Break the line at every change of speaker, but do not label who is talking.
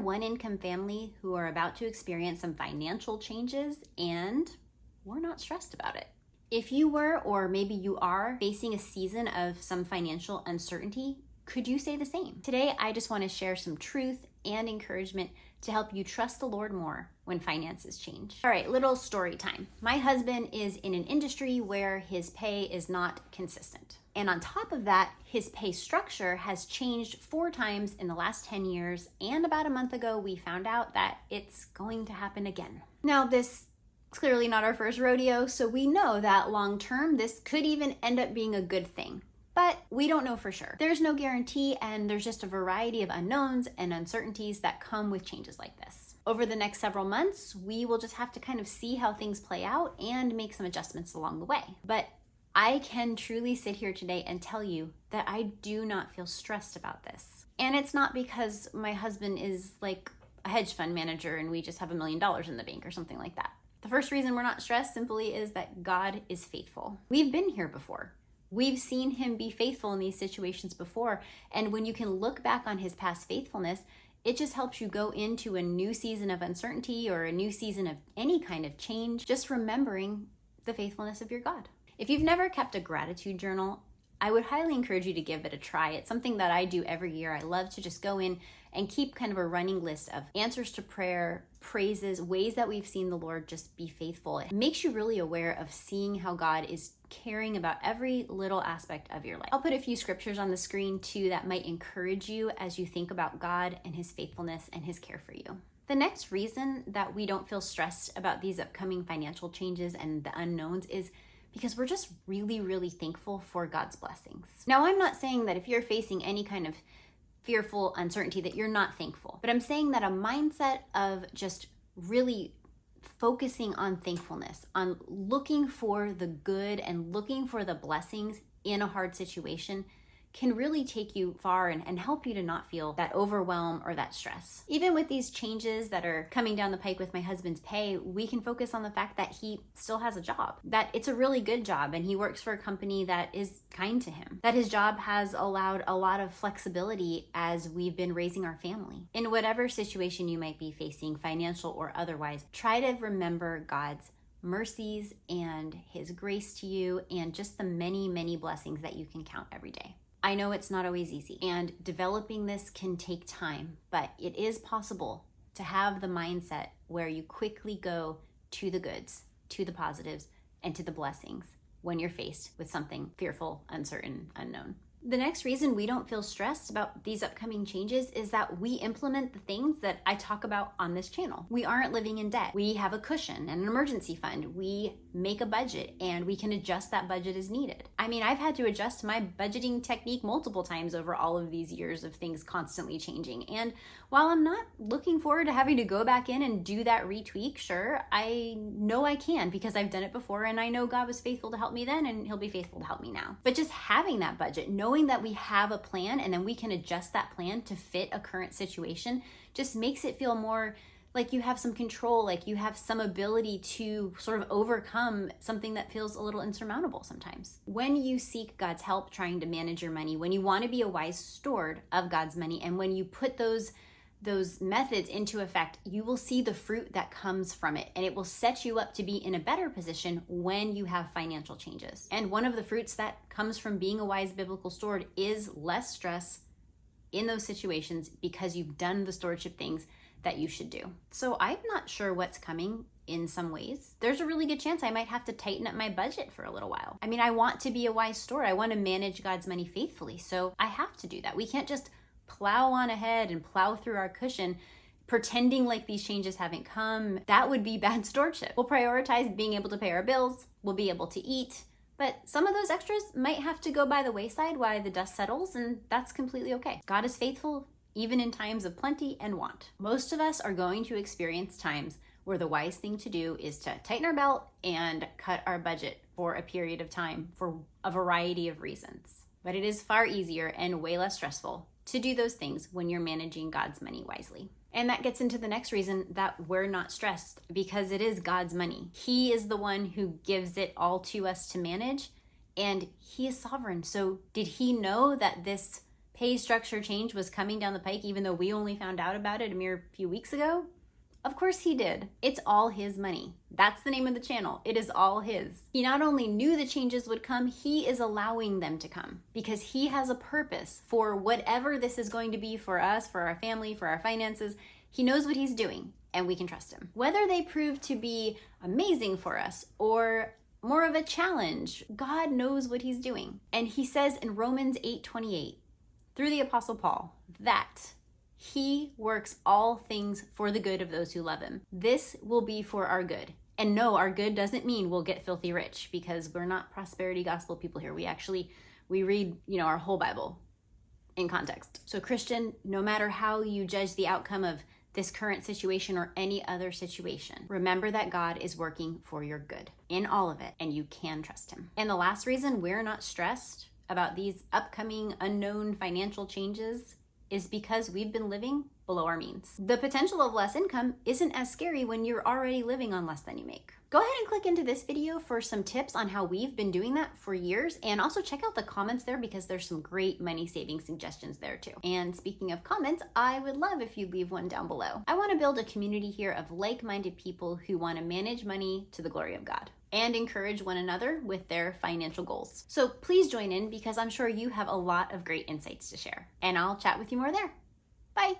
one income family who are about to experience some financial changes, and we're not stressed about it. If you were, or maybe you are, facing a season of some financial uncertainty, could you say the same? Today, I just want to share some truth and encouragement to help you trust the Lord more when finances change. All right, little story time. My husband is in an industry where his pay is not consistent. And on top of that, his pay structure has changed 4 times in the last 10 years. And about a month ago, we found out that it's going to happen again. Now, this is clearly not our first rodeo, so we know that long term, this could even end up being a good thing. But we don't know for sure. There's no guarantee, and there's just a variety of unknowns and uncertainties that come with changes like this. Over the next several months, we will just have to kind of see how things play out and make some adjustments along the way. But I can truly sit here today and tell you that I do not feel stressed about this. And it's not because my husband is like a hedge fund manager and we just have $1 million in the bank or something like that. The first reason we're not stressed simply is that God is faithful. We've been here before. We've seen him be faithful in these situations before. And when you can look back on his past faithfulness, it just helps you go into a new season of uncertainty or a new season of any kind of change, just remembering the faithfulness of your God. If you've never kept a gratitude journal, I would highly encourage you to give it a try. It's something that I do every year. I love to just go in and keep kind of a running list of answers to prayer, praises, ways that we've seen the Lord just be faithful. It makes you really aware of seeing how God is caring about every little aspect of your life. I'll put a few scriptures on the screen too that might encourage you as you think about God and his faithfulness and his care for you. The next reason that we don't feel stressed about these upcoming financial changes and the unknowns is because we're just really, really thankful for God's blessings. Now, I'm not saying that if you're facing any kind of fearful uncertainty that you're not thankful, but I'm saying that a mindset of just really focusing on thankfulness, on looking for the good and looking for the blessings in a hard situation can really take you far and help you to not feel that overwhelm or that stress. Even with these changes that are coming down the pike with my husband's pay, we can focus on the fact that he still has a job, that it's a really good job and he works for a company that is kind to him, that his job has allowed a lot of flexibility as we've been raising our family. In whatever situation you might be facing, financial or otherwise, try to remember God's mercies and his grace to you and just the many, many blessings that you can count every day. I know it's not always easy, and developing this can take time, but it is possible to have the mindset where you quickly go to the goods, to the positives, and to the blessings when you're faced with something fearful, uncertain, unknown. The next reason we don't feel stressed about these upcoming changes is that we implement the things that I talk about on this channel. We aren't living in debt. We have a cushion and an emergency fund. We make a budget and we can adjust that budget as needed. I mean, I've had to adjust my budgeting technique multiple times over all of these years of things constantly changing. And while I'm not looking forward to having to go back in and do that retweak, sure, I know I can because I've done it before and I know God was faithful to help me then and he'll be faithful to help me now. But just having that budget, knowing that we have a plan and then we can adjust that plan to fit a current situation just makes it feel more like you have some control, like you have some ability to sort of overcome something that feels a little insurmountable sometimes. When you seek God's help trying to manage your money, when you want to be a wise steward of God's money, and when you put those methods into effect, you will see the fruit that comes from it, and it will set you up to be in a better position when you have financial changes. And one of the fruits that comes from being a wise biblical steward is less stress in those situations because you've done the stewardship things that you should do. So I'm not sure what's coming in some ways. There's a really good chance I might have to tighten up my budget for a little while. I mean, I want to be a wise steward. I want to manage God's money faithfully. So I have to do that. We can't just plow on ahead and plow through our cushion pretending like these changes haven't come. That would be bad stewardship. We'll prioritize being able to pay our bills. We'll be able to eat. But some of those extras might have to go by the wayside while the dust settles, and that's completely okay. God is faithful even in times of plenty and want. Most of us are going to experience times where the wise thing to do is to tighten our belt and cut our budget for a period of time for a variety of reasons. But it is far easier and way less stressful to do those things when you're managing God's money wisely. And that gets into the next reason that we're not stressed, because it is God's money. He is the one who gives it all to us to manage, and he is sovereign. So did he know that this pay structure change was coming down the pike, even though we only found out about it a mere few weeks ago? Of course he did. It's all his money. That's the name of the channel. It is all his. He not only knew the changes would come, he is allowing them to come because he has a purpose for whatever this is going to be for us, for our family, for our finances. He knows what he's doing and we can trust him. Whether they prove to be amazing for us or more of a challenge, God knows what he's doing. And he says in Romans 8:28, through the Apostle Paul, that he works all things for the good of those who love him. This will be for our good. And no, our good doesn't mean we'll get filthy rich because we're not prosperity gospel people here. We read, our whole Bible in context. So Christian, no matter how you judge the outcome of this current situation or any other situation, remember that God is working for your good in all of it, and you can trust him. And the last reason we're not stressed about these upcoming unknown financial changes is because we've been living below our means. The potential of less income isn't as scary when you're already living on less than you make. Go ahead and click into this video for some tips on how we've been doing that for years, and also check out the comments there because there's some great money saving suggestions there too. And speaking of comments, I would love if you leave one down below. I want to build a community here of like-minded people who want to manage money to the glory of God and encourage one another with their financial goals. So please join in because I'm sure you have a lot of great insights to share, and I'll chat with you more there. Bye.